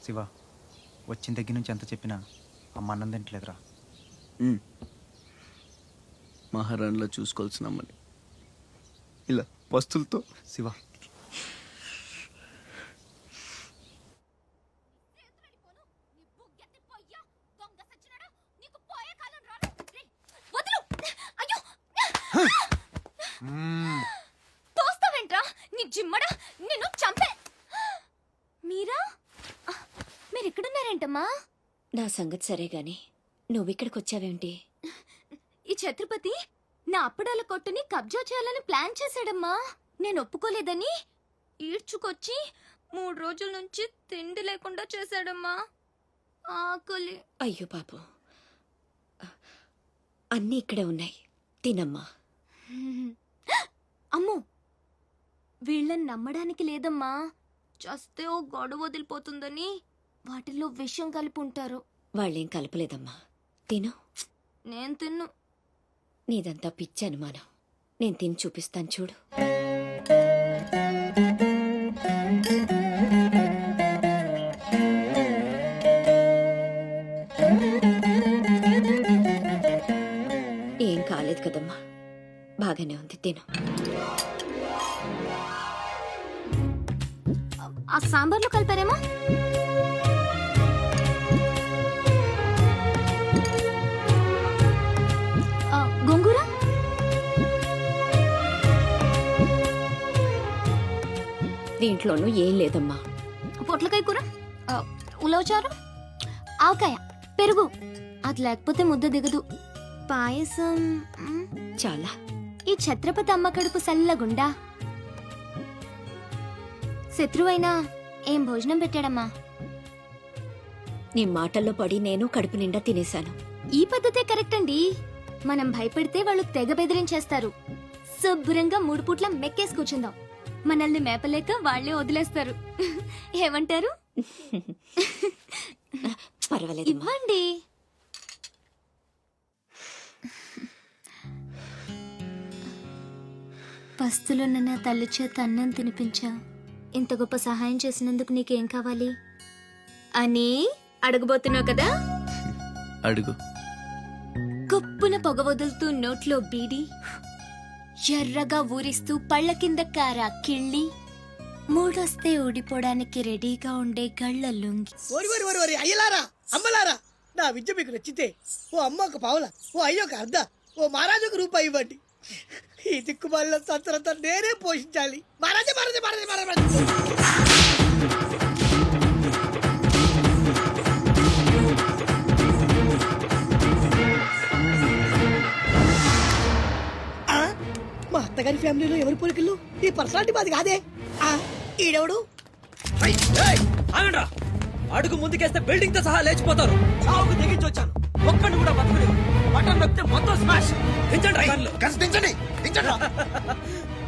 శివ వచ్చిన దగ్గర నుంచి ఎంత చెప్పినా అమ్మ అన్నం తింటలేదురా. మహారాణిలో చూసుకోవాల్సిన అమ్మని ఇలా వస్తువులతో. శివ తోస్తావేంట్రా నీ జిమ్మడా, నిన్ను చంపే. మీరా మీరిక్కడున్నారేంటమ్మా? నా సంగతి సరే గాని నువ్విక్కడికి వచ్చావేంటి? ఈ ఛత్రపతి నా అప్పడాల కొట్టుని కబ్జా చేయాలని ప్లాన్ చేశాడమ్మా. నేను ఒప్పుకోలేదని ఈడ్చుకొచ్చి 3 రోజుల నుంచి తిండి లేకుండా చేశాడమ్మా. ఆకలి. అయ్యో పాపం, అన్నీ ఇక్కడే ఉన్నాయి, తినమ్మా. అమ్మో, వీళ్ళని నమ్మడానికి లేదమ్మా. చస్తే ఓ గొడవ వదిలిపోతుందని వాటిల్లో విషం కలిపి ఉంటారు. వాళ్ళేం కలపలేదమ్మా, తిను. నేను తిన్ను. నీదంతా పిచ్చి అనుమానం. నేను తిని చూపిస్తాను చూడు. ఏం కాలేదు కదమ్మా, బాగానే ఉంది, తిను. ఆ సాంబార్లో కలిపారేమో. గోంగూర, దీంట్లోనూ ఏం లేదమ్మా. పొట్లకాయ కూర, ఉలవచారు, ఆవకాయ, పెరుగు. అది లేకపోతే ముద్ద దిగదు. పాయసం చాలా. ఈ ఛత్రపతి అమ్మ కడుపు సల్లగుండా. శత్రువైనా ఏం భోజనం పెట్టాడమ్మా. నీ మాటల్లో పడి నేను కడుపు నిండా తినేశాను. ఈ పద్ధతే కరెక్ట్ అండి. మనం భయపెడితే వాళ్ళు తెగ బెదిరించేస్తారు. శుభ్రంగా 3 పూట్ల మెక్కేసి కూర్చుందాం. మనల్ని మేపలేక వాళ్లే వదిలేస్తారు. ఏమంటారు? పర్వాలేదు, ఇవ్వండి. పస్తులున్న నా తల్లి చేత అన్నం తినిపించా. ఇంత గొప్ప సహాయం చేసినందుకు నీకేం కావాలి అని అడగబోతున్నావు కదా? అడుగు. గొప్పున పొగ వదులుతూ నోట్లో బీడి, ఎర్రగా ఊరిస్తూ పళ్ళ కింద కారా కిళ్ళి, మూడొస్తే ఊడిపోవడానికి రెడీగా ఉండే గళ్ళ లుంగి. అయ్యలారా, అమ్మలారా, నా విద్య మీకు నచ్చితే ఓ అమ్మ ఒక పావుల, ఓ అయ్య ఒక అర్ధ, ఓ మహారాజు ఒక రూపాయి ఇవ్వండి. ఈ దిక్కుమాలిన సంతరంతా నేనే పోషించాలి. మహారాజా మహారాజా మహారాజా మహారాజా. మా అత్తగారి ఫ్యామిలీలో ఎవరి పోలికలు? ఈ పర్సనాలిటీ మాది కాదే. ఈడెవడు? అడుగు ముందుకేస్తే బిల్డింగ్ తో సహా లేచిపోతారు. చావుకు తెగించి వచ్చాను, ఒక్కడిని కూడా బతుకులేదు. బటన్ నొక్కితే మొత్తం స్మాష్.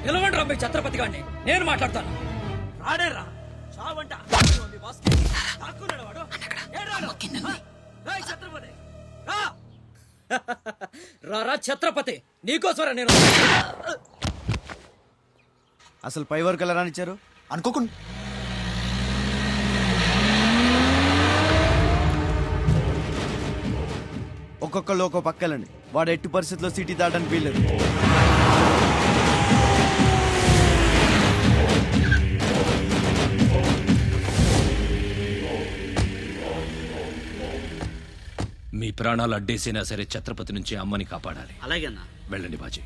నిలవండి రా మీ ఛత్రపతి గారిని, నేను మాట్లాడతాను. రాడేరా చావంట. రారా ఛత్రపతి, నీకోసరా నేను. అసలు పై వరకు ఎలా రానిచ్చారు అనుకోకుండా? ఒక్కొక్కళ్ళు ఒక్కో పక్కలండి. వాడు ఎట్టి పరిస్థితుల్లో సిటీ దాటడానికి వీల్లేదు. మీ ప్రాణాలు అడ్డేసినా సరే ఛత్రపతి నుంచి అమ్మని కాపాడాలి. అలాగే అన్నా. వెళ్ళండి బాజీ.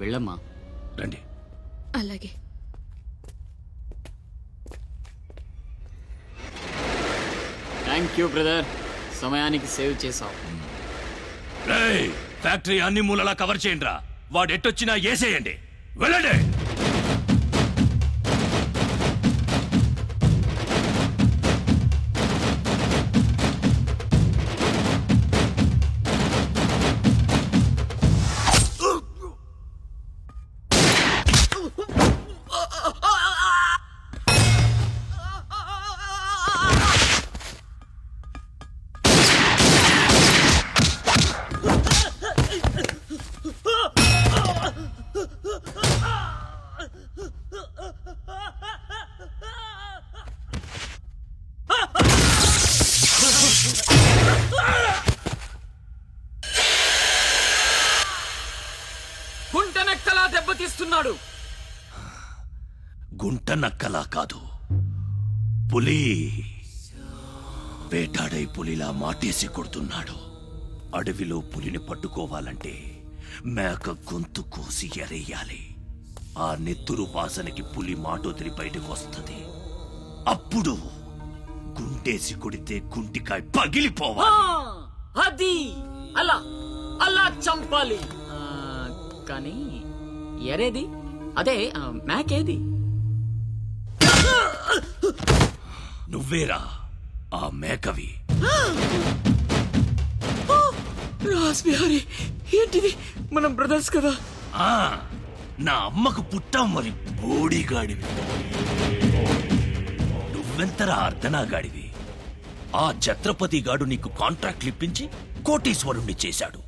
వెళ్ళమ్మా. రండి. అలాగే. థ్యాంక్ యూ బ్రదర్, సమయానికి సేవ్ చేసావు. ఫ్యాక్టరీ అన్ని మూలలా కవర్ చేయండి రా. వాడు ఎట్టొచ్చినా ఏసేయండి. వెళ్ళండి. ఉన్నాడు. గుంట నక్కలా కాదు, పులి వేటాడై పులిలా మాటేసి కొడుతున్నాడు. అడవిలో పులిని పట్టుకోవాలంటే మేక గొంతు కోసి ఎరేయాలి. ఆ నెత్తురు వాసనకి పులి మాటొదిలి బయటకు వస్తుంది. అప్పుడు గుంటేసి కొడితే గుంటికాయ పగిలిపోవాలి. అది అలా అలా చంపాలి. కానీ ఎరేది? అదే మేకేది? నువ్వేరా ఆ మేకవి. రాస్బిహారీ, ఏంటిది? మనం బ్రదర్స్ కదా. నా అమ్మకు పుట్టాం మరి బోడిగాడివి. నువ్వెంతరా అర్ధనాగాడివి. ఆ ఛత్రపతి గాడు నీకు కాంట్రాక్ట్లు ఇప్పించి కోటీశ్వరుణ్ణి చేశాడు.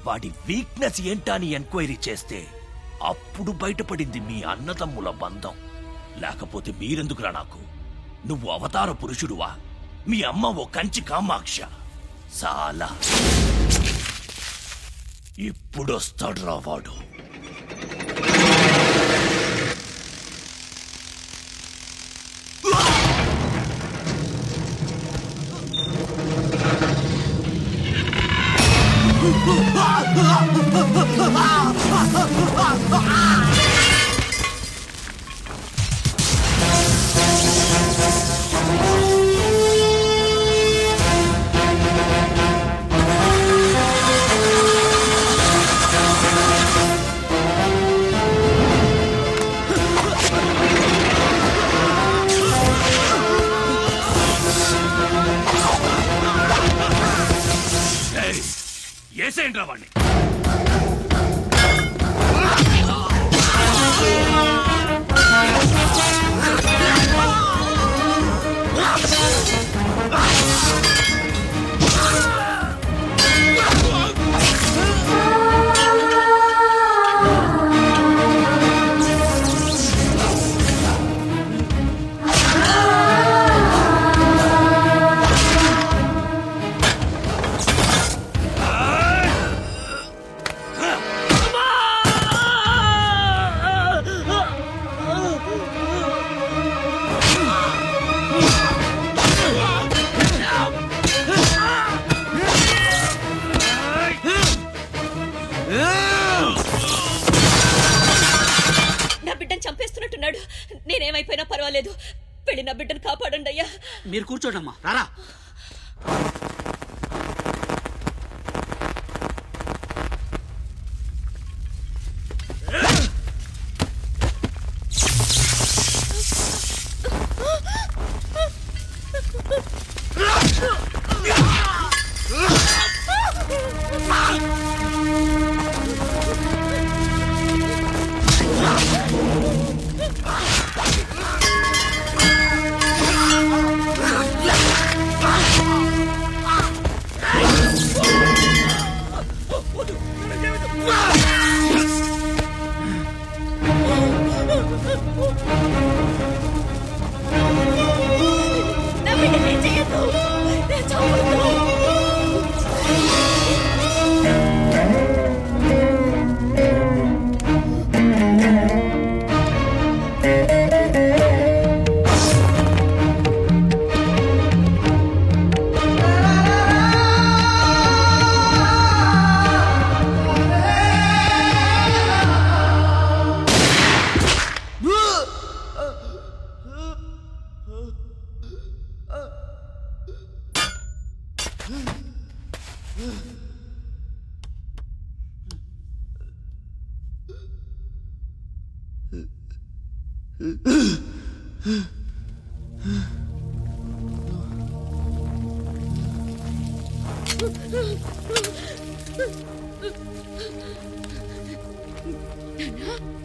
వాడి వీక్నెస్ ఏంటా అని ఎంక్వైరీ చేస్తే అప్పుడు బయటపడింది మీ అన్నదమ్ముల బంధం. లేకపోతే మీరెందుకురా నాకు? నువ్వు అవతార పురుషుడువా? మీ అమ్మ ఓ కంచి కామాక్ష. చాలా ఇప్పుడొస్తాడు రా వాడు. ఏసేంట్రా వాణ్ణి. చంపేస్తున్నట్టున్నాడు. నేనేమైపోయినా పర్వాలేదు, వెళ్ళి నా బిడ్డను కాపాడండి అయ్యా. మీరు కూర్చోండమ్మా. రారా.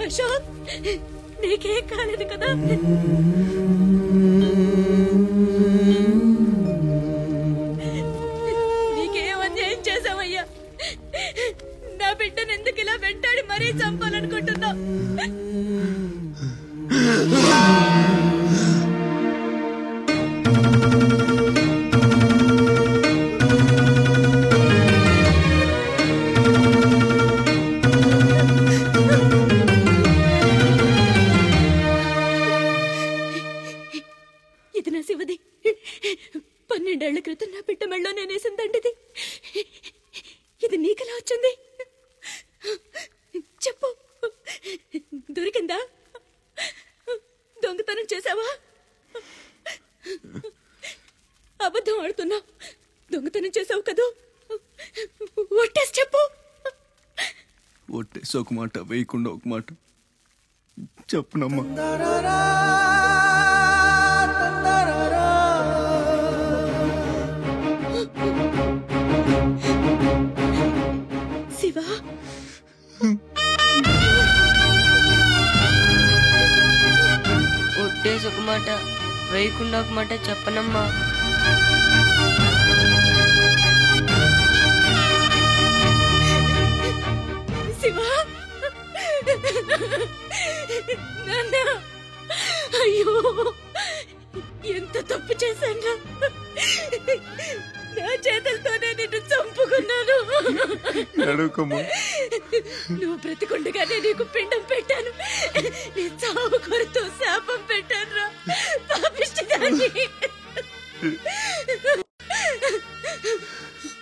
అశోక్, నీకేం కాలేదు కదా? నీకేం అన్యాయం చేసావయ్యా? నా బిడ్డను ఎందుకు ఇలా వెంటాడి మరీ చంపాలనుకుంటున్నా? 2 ఏళ్ల క్రితం నా బిడ్డ మెళ్ళో నేనేసిందండిది. ఇది నీకెలా వచ్చింది? చెప్పు, దొరికిందా? దొంగతనం చేసావా? అబద్ధం ఆడుతున్నావు. దొంగతనం చేసావు కదూ? ఒట్టేసి చెప్పు. ఒట్టేసి ఒక మాట, వేయకుండా ఒక మాట చెప్పునమ్మా. శివ, ఒట్టేసి ఒక మాట, వేయకుండా ఒక మాట చెప్పనమ్మా. శివ, నాన్న, అయ్యో ఎంత తప్పు చేశాను. నా చేతులతోనే నిన్ను చంపుకున్నాను. నువ్వు బ్రతికుండగానే నీకు పిండం పెట్టాను. నీ చావు కొరతో శాపం పెట్టాను రా పాపిష్టిదాన్ని.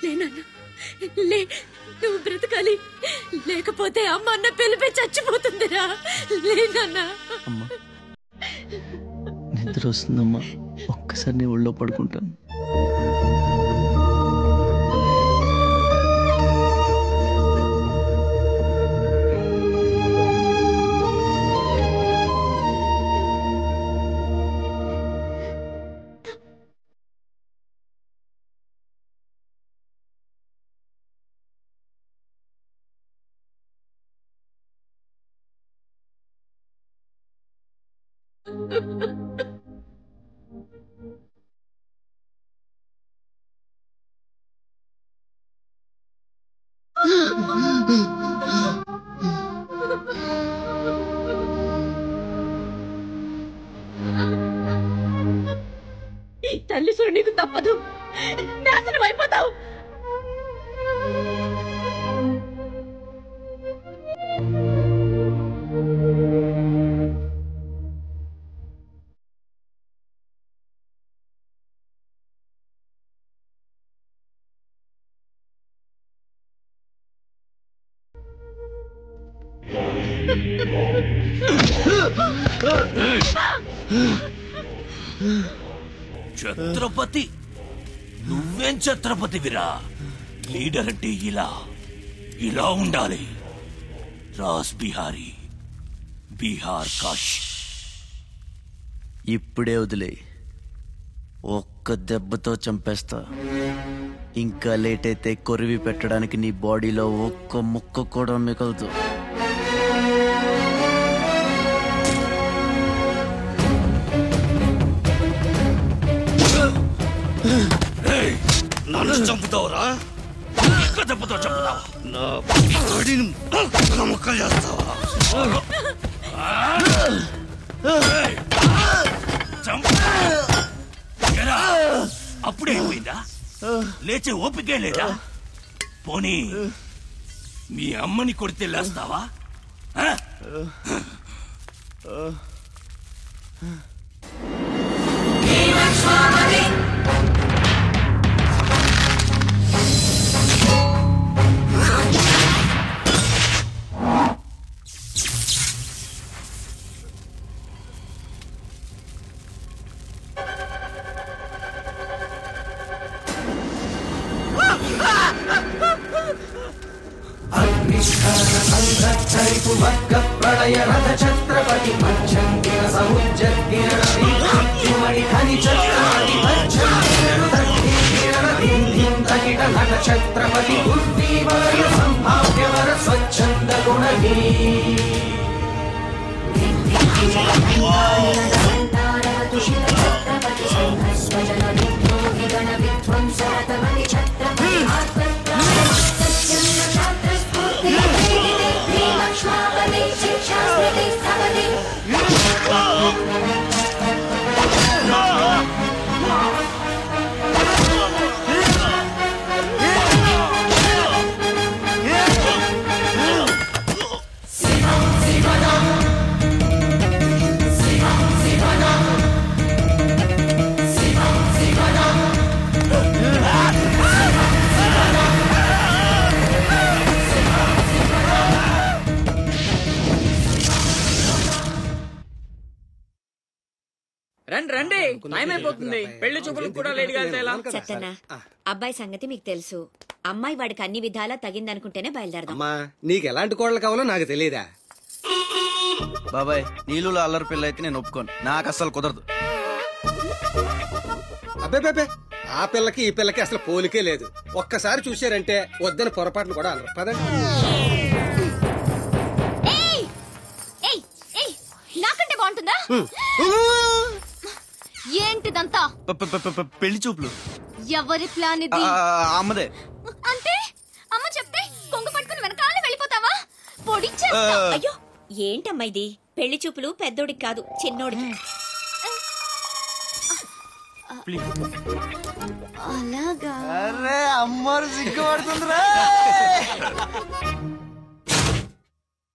లేనన్నా, లే, నువ్వు బ్రతకాలి. లేకపోతే అమ్మ అన్న పిలిపే చచ్చిపోతుందిరా. లేనన్నా. అమ్మా, నిద్ర వస్తుందమ్మా, ఒక్కసారి నీ ఒళ్ళో పడుకుంటాను. ఈ తల్లి చూడు, నీకు తప్పదు. నాశనం అయిపోతావు. ఛత్రపతి, నువ్వేం ఛత్రపతివిరా? లీడర్ అంటే ఇలా ఉండాలి. రాస్ బిహారీ, బీహార్ కాష్. ఇప్పుడే వదిలే, ఒక్క దెబ్బతో చంపేస్తా. ఇంకా లేట్ అయితే కొరివి పెట్టడానికి నీ బాడీలో ఒక్క ముక్క కూడా మిగలదు. నన్ను చంపుతావురా? ఒక్క దెబ్బతో చంపుతావా? నా బాడీని ముక్కలు చేస్తావా? అప్పుడే అయిపోయిందా? లేచే ఓపికే లేదా? పోనీ మీ అమ్మని కొడితే లేస్తావా? ప్రళయ రథ ఛత్రపతి మధ్యంగిన సముజ్జగ్గిన నట ఛత్రపతి బుద్ధివర సంభావ్యవర స్వచ్ఛంద గుణహీ రండి రండి, టైం అయిపోతుంది. పెళ్లి చూపులకు కూడా లేట్ గా వెళ్తే ఎలా? సత్యన్న, అబ్బాయి సంగతి మీకు తెలుసు. అమ్మాయి వాడికి అన్ని విధాలా తగిందనుకుంటేనే బయలుదేరదాం. అమ్మా నీకు ఎలాంటి కోడలు కావాలో నాకు తెలియదా? బాబాయ్ నీళ్ళు అల్లరి పిల్ల అయితే నేను ఒప్పుకోను, నాకు అస్సలు కుదరదు. అబ్బే ఆ పిల్లకి ఈ పిల్లకి అసలు పోలికే లేదు. ఒక్కసారి చూశారంటే వద్దని పొరపాటును కూడా అనరు. పదండి. నాకంటే బాగుంటుందా? ఏంటిదంతా? పెళ్లి చూపులు. ఎవరి ప్లాన్ ఇది? అమ్మదే. అంటే అమ్మ చెప్తే కొంగ పట్టుకుని వెనకాల వెళ్ళిపోతావా? పొడి అయ్యో ఏంటమ్మా ఇది? పెళ్లి చూపులు పెద్దోడికి కాదు, చిన్నోడికి. అలాగా? అరే అమ్మారు సిగ్గుపడుతుందిరా.